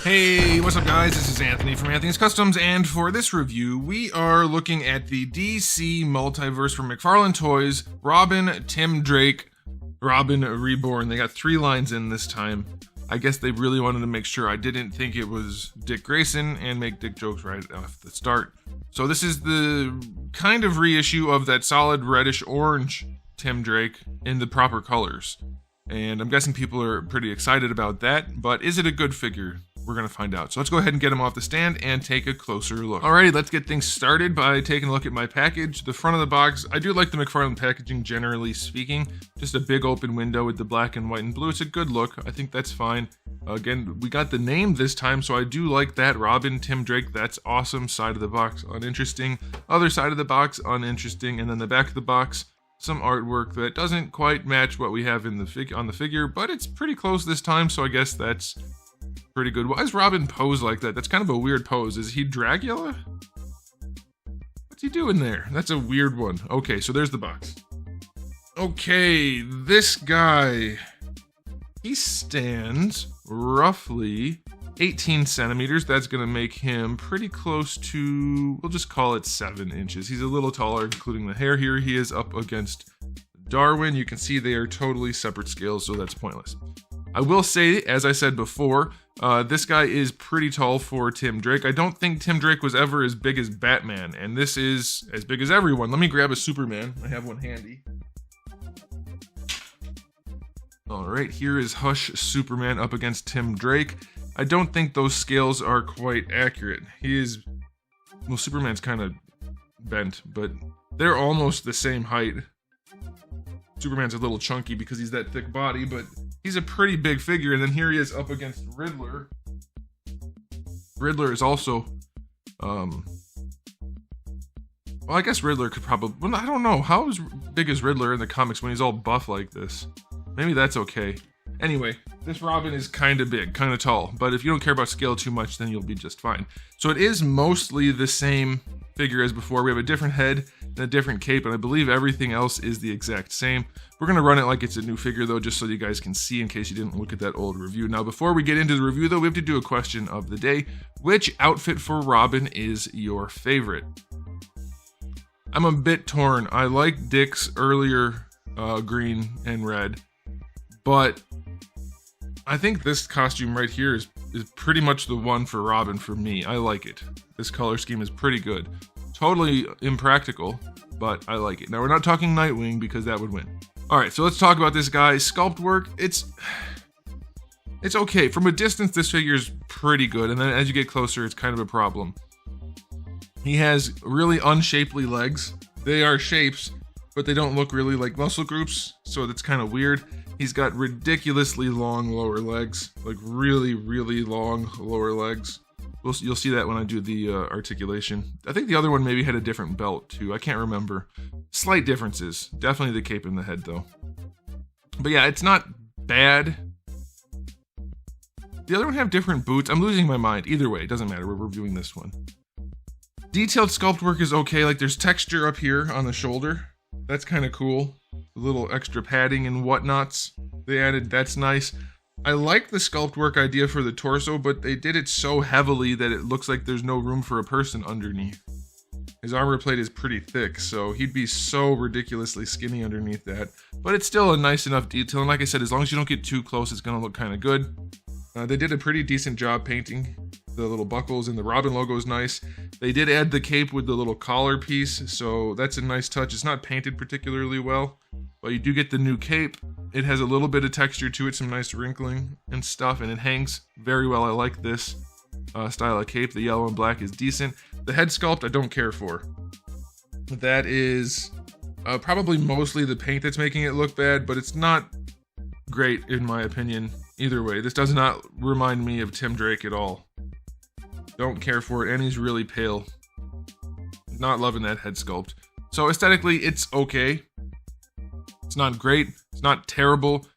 Hey, what's up guys? This is Anthony from Anthony's Customs, and for this review, we are looking at the DC Multiverse from McFarlane Toys, Robin, Tim Drake, Robin Reborn. They got 3 lines in this time. I guess they really wanted to make sure I didn't think it was Dick Grayson and make dick jokes right off the start. So this is the kind of reissue of that solid reddish orange Tim Drake in the proper colors. And I'm guessing people are pretty excited about that, but is it a good figure? We're gonna find out. So let's go ahead and get him off the stand and take a closer look. Alrighty, let's get things started by taking a look at my package. The front of the box, I do like the McFarlane packaging generally speaking. Just a big open window with the black and white and blue. It's a good look. I think that's fine. Again, we got the name this time, so I do like that. Robin, Tim Drake, that's awesome. Side of the box, uninteresting. Other side of the box, uninteresting. And then the back of the box, some artwork that doesn't quite match what we have in the on the figure, but it's pretty close this time, so I guess that's pretty good. Why is Robin pose like that? That's kind of a weird pose. Is he Dracula? What's he doing there? That's a weird one. Okay, so there's the box. Okay, this guy, he stands roughly 18 centimeters. That's gonna make him pretty close to, we'll just call it 7 inches. He's a little taller, including the hair here. He is up against Darwin. You can see they are totally separate scales, so that's pointless. I will say, as I said before, this guy is pretty tall for Tim Drake. I don't think Tim Drake was ever as big as Batman, and this is as big as everyone. Let me grab a Superman. I have one handy. Alright, here is Hush Superman up against Tim Drake. I don't think those scales are quite accurate. He is, well, Superman's kind of bent, but they're almost the same height. Superman's a little chunky because he's that thick body, but he's a pretty big figure. And then here he is up against Riddler. Riddler is also, well, I guess Riddler could probably, well, I don't know. How big is Riddler in the comics when he's all buff like this? Maybe that's okay. Anyway, this Robin is kind of big, kind of tall, but if you don't care about scale too much, then you'll be just fine. So it is mostly the same figure as before. We have a different head and a different cape, and I believe everything else is the exact same. We're going to run it like it's a new figure, though, just so you guys can see in case you didn't look at that old review. Now, before we get into the review, though, we have to do a question of the day. Which outfit for Robin is your favorite? I'm a bit torn. I like Dick's earlier green and red, but I think this costume right here is pretty much the one for Robin for me. I like it. This color scheme is pretty good. Totally impractical, but I like it. Now, we're not talking Nightwing because that would win. All right, so let's talk about this guy. Sculpt work, it's okay. From a distance, this figure is pretty good, and then as you get closer, it's kind of a problem. He has really unshapely legs. They are shapes, but they don't look really like muscle groups, so that's kind of weird. He's got ridiculously long lower legs, like really, really long lower legs. You'll see that when I do the articulation. I think the other one maybe had a different belt too. I can't remember. Slight differences. Definitely the cape and the head though. But yeah, it's not bad. The other one have different boots. I'm losing my mind. Either way, it doesn't matter. We're reviewing this one. Detailed sculpt work is okay. Like there's texture up here on the shoulder. That's kind of cool. A little extra padding and whatnots they added. That's nice. I like the sculpt work idea for the torso, but they did it so heavily that it looks like there's no room for a person underneath. His armor plate is pretty thick, so he'd be so ridiculously skinny underneath that. But it's still a nice enough detail, and like I said, as long as you don't get too close, it's gonna look kind of good. They did a pretty decent job painting the little buckles, and the Robin logo is nice. They did add the cape with the little collar piece, so that's a nice touch. It's not painted particularly well, but you do get the new cape. It has a little bit of texture to it, some nice wrinkling and stuff, and it hangs very well. I like this style of cape. The yellow and black is decent. The head sculpt I don't care for. That is probably mostly the paint that's making it look bad, but it's not great in my opinion. Either way, this does not remind me of Tim Drake at all. Don't care for it, and he's really pale. Not loving that head sculpt. So aesthetically, it's okay. It's not great. It's not terrible.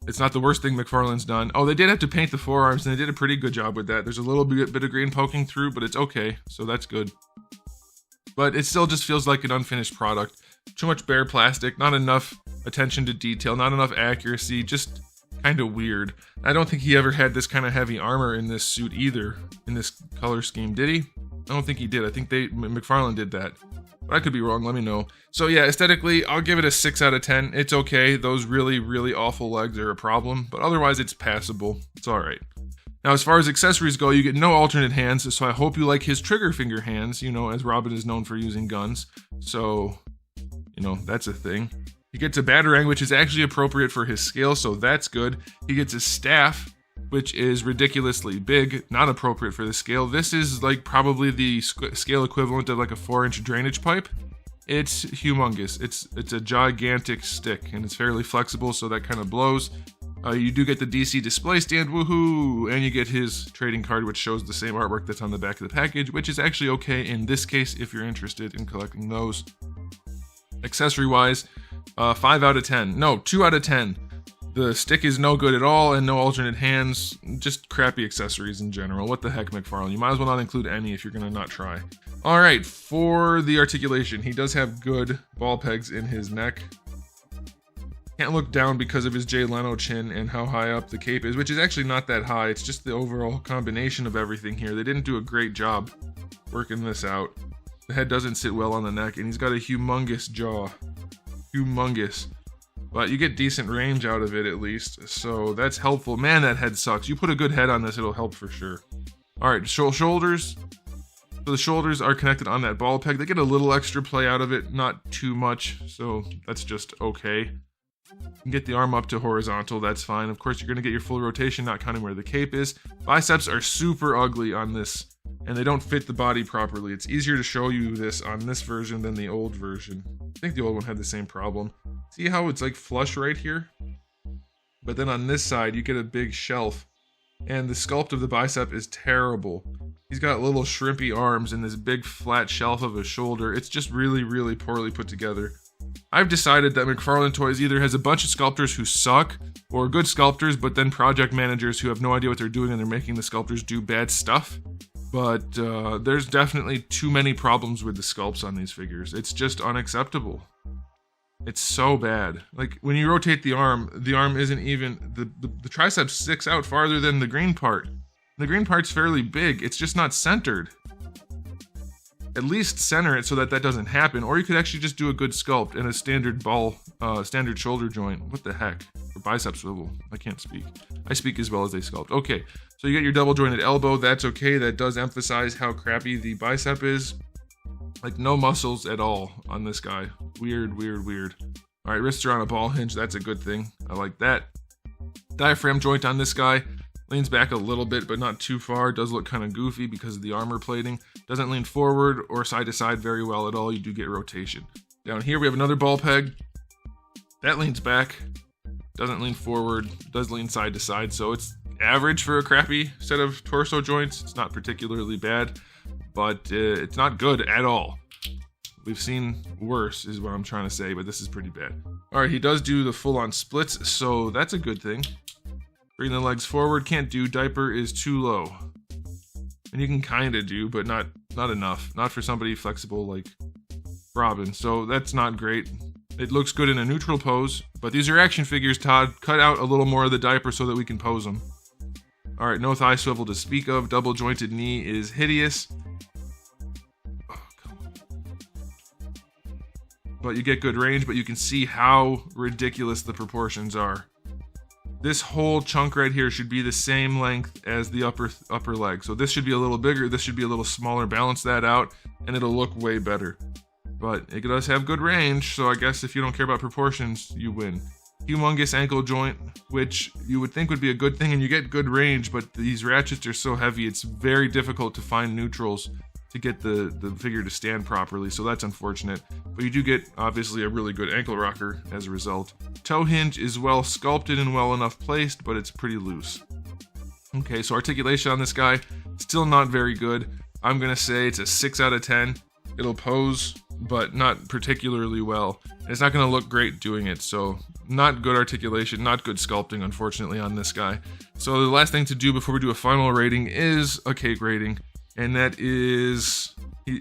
It's not the worst thing McFarlane's done. Oh, they did have to paint the forearms, and they did a pretty good job with that. There's a little bit of green poking through, but it's okay, so that's good. But it still just feels like an unfinished product. Too much bare plastic, not enough attention to detail, not enough accuracy, just kind of weird. I don't think he ever had this kind of heavy armor in this suit either, in this color scheme. Did he? I don't think he did. I think McFarlane did that. But I could be wrong, let me know. So yeah, aesthetically, I'll give it a 6 out of 10. It's okay. Those really, really awful legs are a problem, but otherwise it's passable. It's alright. Now, as far as accessories go, you get no alternate hands, so I hope you like his trigger finger hands, you know, as Robin is known for using guns. So, you know, that's a thing. He gets a batarang, which is actually appropriate for his scale, so that's good. He gets a staff, which is ridiculously big, not appropriate for the scale. This is like probably the scale equivalent of like a 4-inch drainage pipe. It's humongous. It's a gigantic stick, and it's fairly flexible, so that kind of blows. You do get the DC display stand, woohoo! And you get his trading card, which shows the same artwork that's on the back of the package, which is actually okay in this case if you're interested in collecting those. Accessory-wise, 5 out of 10. No, 2 out of 10. The stick is no good at all, and no alternate hands. Just crappy accessories in general. What the heck, McFarlane? You might as well not include any if you're gonna not try. Alright, for the articulation, he does have good ball pegs in his neck. Can't look down because of his Jay Leno chin and how high up the cape is, which is actually not that high. It's just the overall combination of everything here. They didn't do a great job working this out. The head doesn't sit well on the neck, and he's got a humongous jaw. Humongous. But you get decent range out of it at least, so that's helpful. Man, that head sucks. You put a good head on this, it'll help for sure. Alright, shoulders. So the shoulders are connected on that ball peg. They get a little extra play out of it, not too much, so that's just okay. You can get the arm up to horizontal, that's fine. Of course, you're going to get your full rotation, not counting where the cape is. Biceps are super ugly on this, and they don't fit the body properly. It's easier to show you this on this version than the old version. I think the old one had the same problem. See how it's like flush right here? But then on this side, you get a big shelf, and the sculpt of the bicep is terrible. He's got little shrimpy arms and this big flat shelf of a shoulder. It's just really, really poorly put together. I've decided that McFarlane Toys either has a bunch of sculptors who suck, or good sculptors, but then project managers who have no idea what they're doing and they're making the sculptors do bad stuff. But there's definitely too many problems with the sculpts on these figures. It's just unacceptable. It's so bad. Like, when you rotate the arm isn't even... The triceps sticks out farther than the green part. The green part's fairly big, it's just not centered. At least center it so that doesn't happen, or you could actually just do a good sculpt and a standard standard shoulder joint. What the heck? Or bicep swivel. I can't speak. I speak as well as they sculpt. Okay, so you get your double jointed elbow. That's okay. That does emphasize how crappy the bicep is. Like, no muscles at all on this guy. Weird, weird, weird. All right, wrists are on a ball hinge. That's a good thing. I like that. Diaphragm joint on this guy. Leans back a little bit, but not too far. Does look kind of goofy because of the armor plating. Doesn't lean forward or side to side very well at all. You do get rotation. Down here we have another ball peg. That leans back. Doesn't lean forward. Does lean side to side. So it's average for a crappy set of torso joints. It's not particularly bad, but it's not good at all. We've seen worse is what I'm trying to say, but this is pretty bad. All right, he does do the full-on splits, so that's a good thing. Bring the legs forward, can't do. Diaper is too low. And you can kind of do, but not enough. Not for somebody flexible like Robin, so that's not great. It looks good in a neutral pose, but these are action figures, Todd. Cut out a little more of the diaper so that we can pose them. Alright, no thigh swivel to speak of. Double jointed knee is hideous. Oh, come on. But you get good range, but you can see how ridiculous the proportions are. This whole chunk right here should be the same length as the upper leg. So this should be a little bigger, this should be a little smaller. Balance that out, and it'll look way better. But it does have good range, so I guess if you don't care about proportions, you win. Humongous ankle joint, which you would think would be a good thing, and you get good range, but these ratchets are so heavy, it's very difficult to find neutrals to get the figure to stand properly, so that's unfortunate. But you do get, obviously, a really good ankle rocker as a result. Toe hinge is well sculpted and well enough placed, but it's pretty loose. Okay, so articulation on this guy, still not very good. I'm gonna say it's a 6 out of 10. It'll pose, but not particularly well. And it's not gonna look great doing it, so not good articulation, not good sculpting, unfortunately, on this guy. So the last thing to do before we do a final rating is a cake rating. And that is,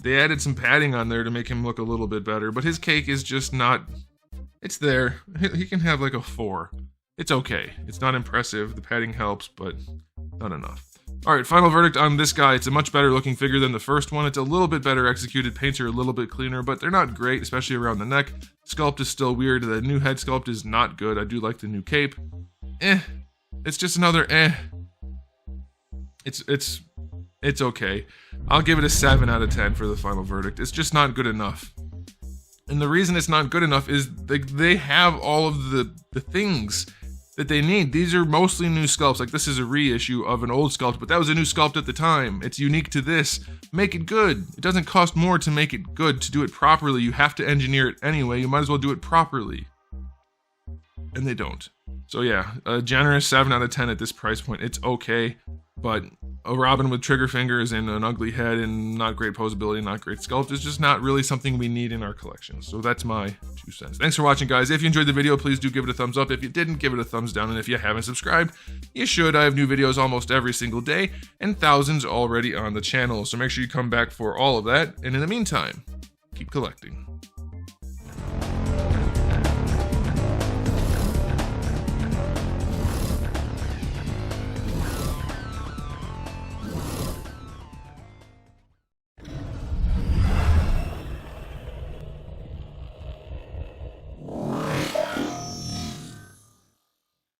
they added some padding on there to make him look a little bit better, but his cake is just not, it's there. He can have like a 4. it's okay. It's not impressive. The padding helps, but not enough. All right, final verdict on this guy. It's a much better looking figure than the first one. It's a little bit better executed. Paints are a little bit cleaner, but they're not great, especially around the neck. Sculpt is still weird. The new head sculpt is not good. I do like the new cape. It's just another It's okay. I'll give it a 7 out of 10 for the final verdict. It's just not good enough. And the reason it's not good enough is they have all of the things that they need. These are mostly new sculpts. Like, this is a reissue of an old sculpt, but that was a new sculpt at the time. It's unique to this. Make it good. It doesn't cost more to make it good. To do it properly, you have to engineer it anyway. You might as well do it properly. And they don't. So yeah, a generous 7 out of 10 at this price point. It's okay, but a Robin with trigger fingers and an ugly head and not great poseability, not great sculpt is just not really something we need in our collection. So that's my 2 cents. Thanks for watching, guys. If you enjoyed the video, please do give it a thumbs up. If you didn't, give it a thumbs down. And if you haven't subscribed, you should. I have new videos almost every single day and thousands already on the channel. So make sure you come back for all of that. And in the meantime, keep collecting.